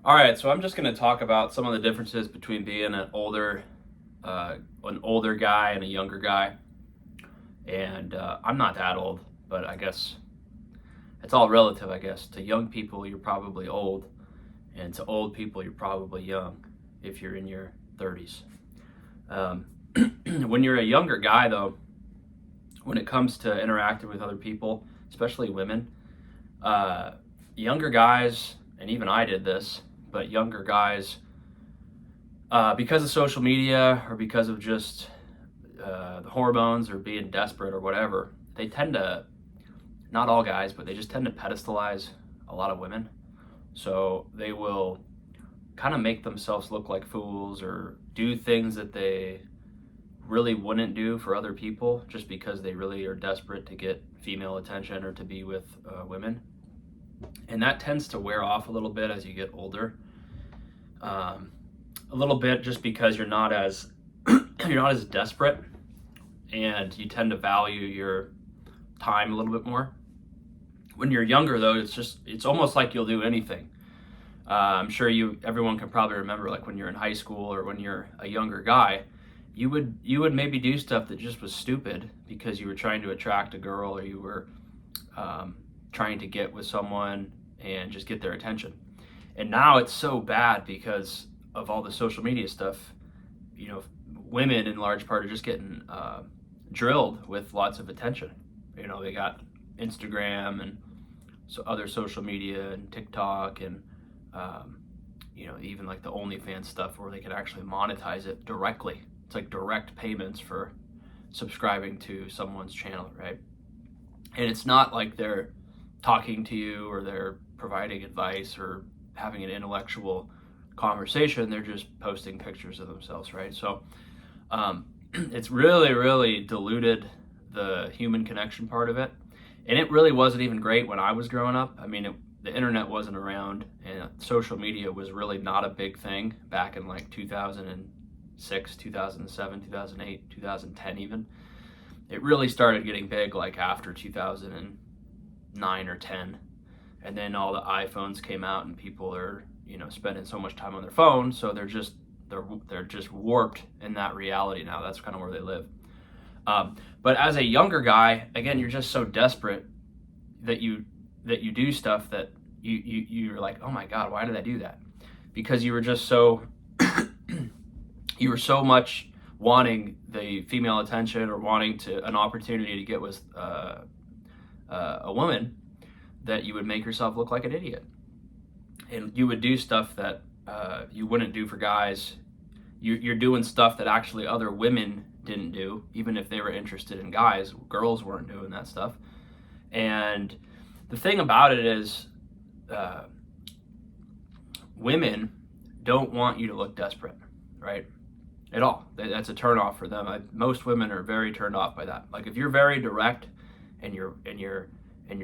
All right, so I'm just going to talk about some of the differences between being an older guy and a younger guy. And I'm not that old, but I guess it's all relative. I guess to young people, you're probably old, and to old people, you're probably young if you're in your 30s. Um, when you're a younger guy, though, when it comes to interacting with other people, especially women, uh, younger guys, and even I did this, but younger guys, because of social media or because of just the hormones or being desperate or whatever, they tend to, not all guys, but they just tend to pedestalize a lot of women. So they will kind of make themselves look like fools or do things that they really wouldn't do for other people just because they really are desperate to get female attention or to be with women. And that tends to wear off a little bit as you get older. A little bit just because you're not as you're not as desperate, and you tend to value your time a little bit more. When you're younger, though, it's almost like you'll do anything. I'm sure everyone can probably remember, like when you're in high school or when you're a younger guy, you would maybe do stuff that just was stupid because you were trying to attract a girl, or you were trying to get with someone and just get their attention. And now it's so bad because of all the social media stuff. You know, women in large part are just getting drilled with lots of attention. You know, they got Instagram and so other social media and TikTok and even like the OnlyFans stuff where they can actually monetize it directly. It's like direct payments for subscribing to someone's channel, right? And it's not like they're talking to you or they're providing advice or having an intellectual conversation. They're just posting pictures of themselves, right? So it's really, really diluted the human connection part of it. And it really wasn't even great when I was growing up. I mean, the internet wasn't around, and social media was really not a big thing back in like 2006, 2007, 2008, 2010 even. It really started getting big like after 2009 or 10. And then all the iPhones came out and people are, spending so much time on their phone, so they're just warped in that reality now. That's kind of where they live. But as a younger guy, again, you're just so desperate that you do stuff that you're like, oh my God, why did I do that? Because you were just so you were so much wanting the female attention or wanting an opportunity to get with a woman that you would make yourself look like an idiot, and you would do stuff that you wouldn't do for guys. You're doing stuff that actually other women didn't do, even if they were interested in guys. Girls weren't doing that stuff. And the thing about it is, women don't want you to look desperate, right? At all. That's a turnoff for them. Most women are very turned off by that. Like if you're very direct and you're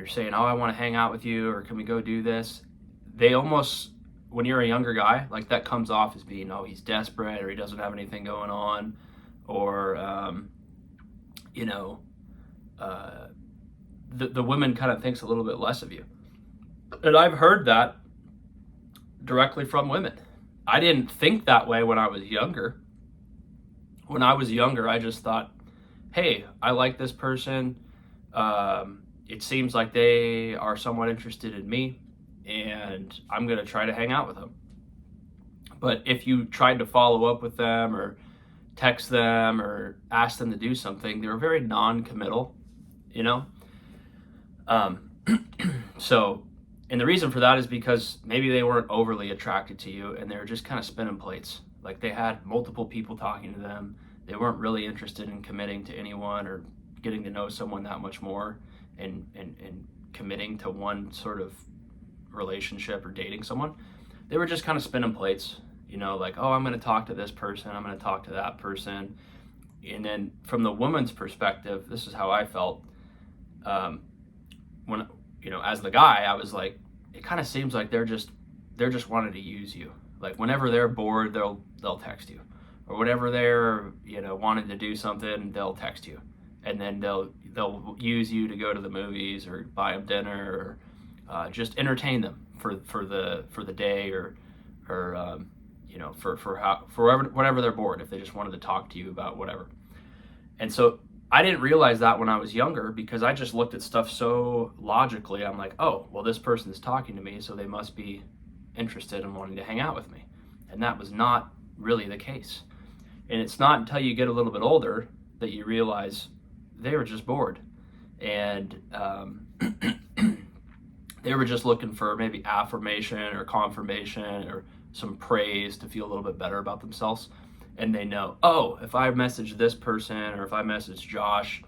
saying, "Oh, I want to hang out with you," or "Can we go do this?" They almost, when you're a younger guy, like that comes off as being, "Oh, he's desperate," or "He doesn't have anything going on," or the woman kind of thinks a little bit less of you. And I've heard that directly from women. I didn't think that way when I was younger. When I was younger, I just thought, hey, I like this person. It seems like they are somewhat interested in me, and I'm going to try to hang out with them. But if you tried to follow up with them or text them or ask them to do something, they were very non-committal, you know? So, and the reason for that is because maybe they weren't overly attracted to you and they were just kind of spinning plates. Like they had multiple people talking to them. They weren't really interested in committing to anyone or getting to know someone that much more and committing to one sort of relationship or dating someone. They were just kind of spinning plates, like, oh, I'm going to talk to this person, I'm going to talk to that person. And then from the woman's perspective, this is how I felt. When, as the guy, I was like, it kind of seems like they're just wanting to use you. Like whenever they're bored, they'll text you, or whenever they're wanting to do something, they'll text you, and then they'll use you to go to the movies or buy them dinner or just entertain them for the day, or or for whatever they're bored, if they just wanted to talk to you about whatever. And so I didn't realize that when I was younger, because I just looked at stuff so logically. I'm like, oh, well, this person is talking to me, so they must be interested in wanting to hang out with me. And that was not really the case. And it's not until you get a little bit older that you realize they were just bored. And they were just looking for maybe affirmation or confirmation or some praise to feel a little bit better about themselves. And they know, oh, if I message this person or if I message Josh,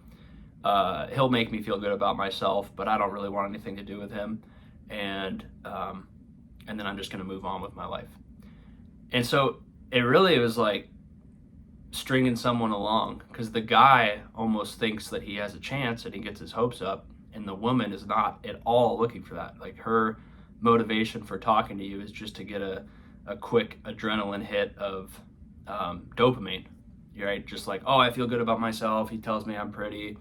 he'll make me feel good about myself, but I don't really want anything to do with him. And then I'm just going to move on with my life. And so it really was like stringing someone along, because the guy almost thinks that he has a chance and he gets his hopes up, and the woman is not at all looking for that. Like, her motivation for talking to you is just to get a quick adrenaline hit of dopamine, right? Just like, oh, I feel good about myself. He tells me I'm pretty.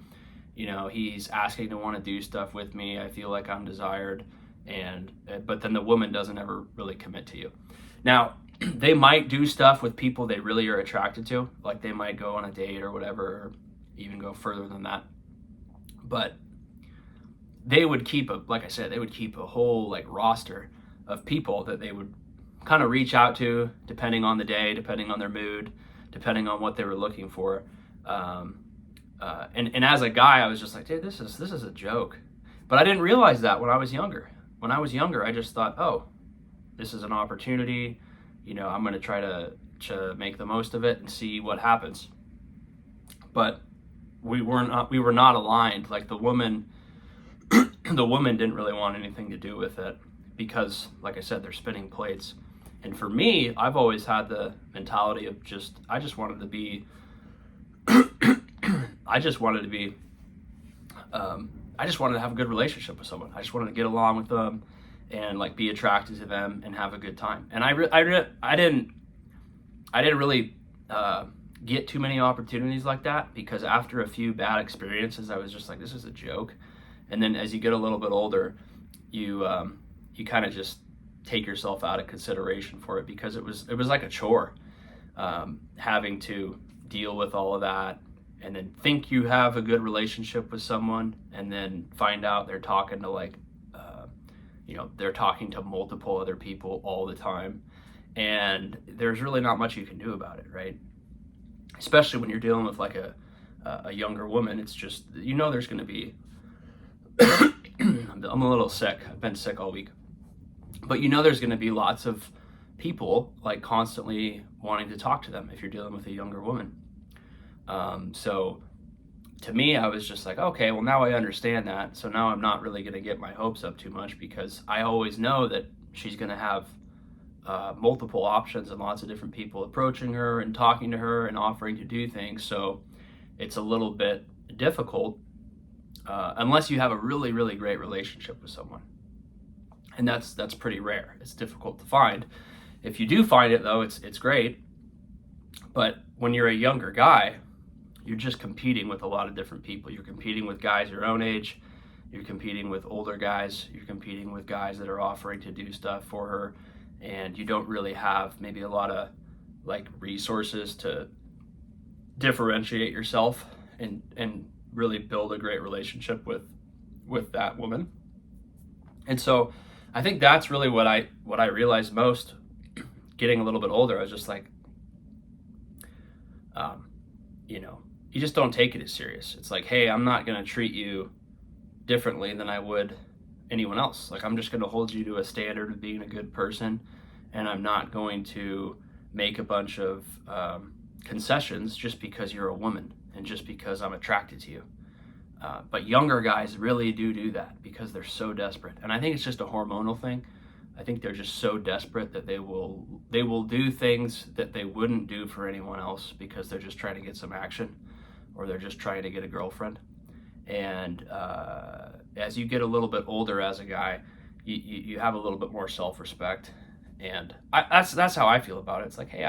He's asking to want to do stuff with me. I feel like I'm desired. But then the woman doesn't ever really commit to you. Now, they might do stuff with people they really are attracted to. Like, they might go on a date or whatever, or even go further than that. But they would keep a whole like roster of people that they would kind of reach out to, depending on the day, depending on their mood, depending on what they were looking for. And as a guy, I was just like, dude, this is a joke. But I didn't realize that when I was younger. When I was younger, I just thought, oh, this is an opportunity. I'm going to try to make the most of it and see what happens. But we were not aligned. Like, the woman didn't really want anything to do with it, because, like I said, they're spinning plates. And for me, I've always had the mentality of I just wanted to have a good relationship with someone. I just wanted to get along with them and like be attracted to them and have a good time. And I didn't really get too many opportunities like that, because after a few bad experiences, I was just like, this is a joke. And then as you get a little bit older, you kind of just take yourself out of consideration for it, because it was like a chore, having to deal with all of that, and then think you have a good relationship with someone, and then find out they're talking to they're talking to multiple other people all the time, and there's really not much you can do about it, right? Especially when you're dealing with like a younger woman. It's just, there's going to be I'm a little sick. I've been sick all week. But there's going to be lots of people like constantly wanting to talk to them if you're dealing with a younger woman. So to me, I was just like, okay, well, now I understand that. So now I'm not really going to get my hopes up too much, because I always know that she's going to have multiple options and lots of different people approaching her and talking to her and offering to do things. So it's a little bit difficult unless you have a really, really great relationship with someone. And that's pretty rare. It's difficult to find. If you do find it, though, it's great. But when you're a younger guy, you're just competing with a lot of different people. You're competing with guys your own age. You're competing with older guys. You're competing with guys that are offering to do stuff for her. And you don't really have maybe a lot of like resources to differentiate yourself and really build a great relationship with that woman. And so I think that's really what I realized most getting a little bit older. I was just like, you just don't take it as serious. It's like, hey, I'm not going to treat you differently than I would anyone else. Like, I'm just going to hold you to a standard of being a good person, and I'm not going to make a bunch of concessions just because you're a woman and just because I'm attracted to you. But younger guys really do that because they're so desperate. And I think it's just a hormonal thing. I think they're just so desperate that they will do things that they wouldn't do for anyone else, because they're just trying to get some action, or they're just trying to get a girlfriend. And as you get a little bit older as a guy, you have a little bit more self-respect. And that's how I feel about it. It's like, hey,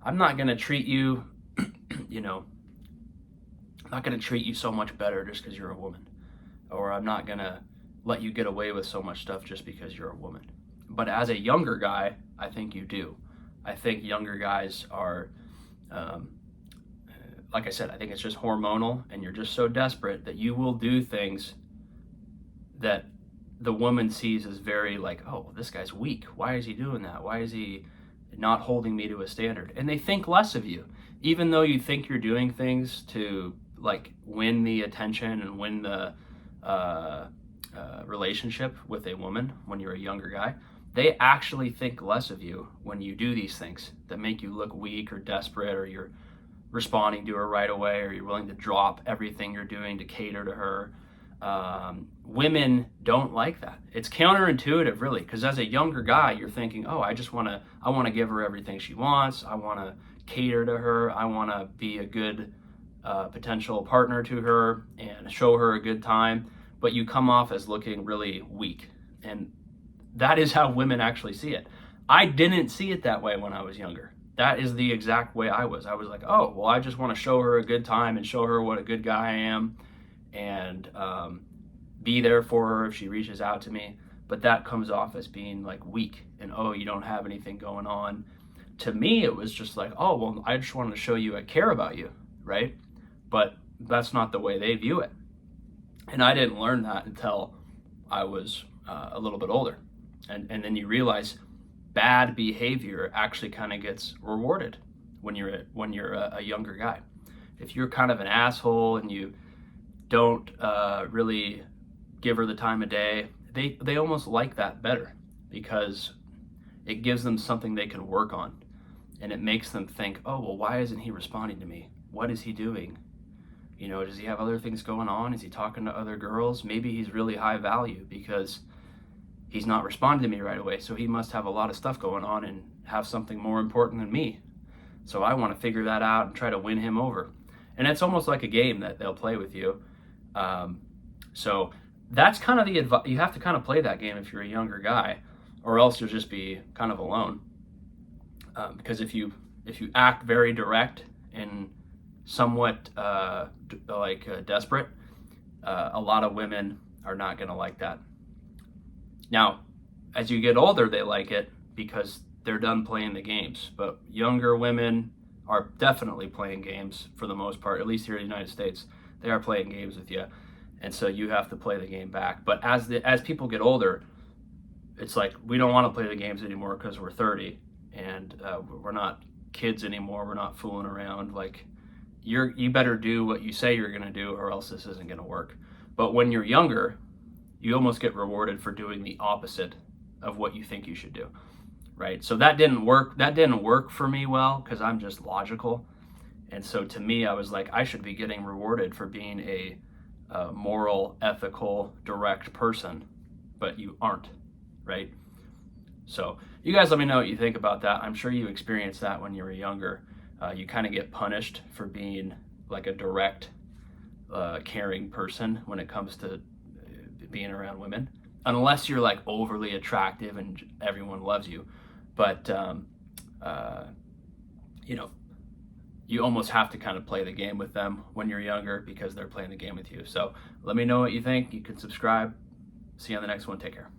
I'm not going to treat you, I'm not going to treat you so much better just because you're a woman. Or I'm not going to let you get away with so much stuff just because you're a woman. But as a younger guy, I think you do. I think younger guys are, um, like I said, I think it's just hormonal, and you're just so desperate that you will do things that the woman sees as very like, oh, this guy's weak. Why is he doing that? Why is he not holding me to a standard? And they think less of you, even though you think you're doing things to like win the attention and win the relationship with a woman when you're a younger guy. They actually think less of you when you do these things that make you look weak or desperate, or you're responding to her right away, or you're willing to drop everything you're doing to cater to her. Women don't like that. It's counterintuitive, really, because as a younger guy, you're thinking, oh, I want to give her everything she wants. I want to cater to her. I want to be a good potential partner to her and show her a good time. But you come off as looking really weak. And that is how women actually see it. I didn't see it that way when I was younger. That is the exact way I was. I was like, oh, well, I just want to show her a good time and show her what a good guy I am, and be there for her if she reaches out to me. But that comes off as being like weak, and oh, you don't have anything going on. To me, it was just like, oh, well, I just wanted to show you I care about you, right? But that's not the way they view it. And I didn't learn that until I was a little bit older. And then you realize bad behavior actually kind of gets rewarded when you're a younger guy. If you're kind of an asshole and you don't really give her the time of day, they almost like that better, because it gives them something they can work on, and it makes them think, oh, well, why isn't he responding to me? What is he doing? You know, does he have other things going on? Is he talking to other girls? Maybe he's really high value because he's not responding to me right away, so he must have a lot of stuff going on and have something more important than me. So I want to figure that out and try to win him over. And it's almost like a game that they'll play with you. So that's kind of the advice. You have to kind of play that game if you're a younger guy, or else you'll just be kind of alone. Because if you act very direct and somewhat desperate, a lot of women are not going to like that. Now, as you get older, they like it because they're done playing the games. But younger women are definitely playing games for the most part, at least here in the United States. They are playing games with you. And so you have to play the game back. But as people get older, it's like, we don't want to play the games anymore because we're 30 and we're not kids anymore. We're not fooling around. Like, you better do what you say you're going to do, or else this isn't going to work. But when you're younger, you almost get rewarded for doing the opposite of what you think you should do, right? So that didn't work. That didn't work for me well, because I'm just logical. And so to me, I was like, I should be getting rewarded for being a moral, ethical, direct person, but you aren't, right? So you guys let me know what you think about that. I'm sure you experienced that when you were younger. You kind of get punished for being like a direct, caring person when it comes to being around women, unless you're like overly attractive and everyone loves you. But you almost have to kind of play the game with them when you're younger, because they're playing the game with you. So let me know what you think. You can subscribe. See you on the next one. Take care.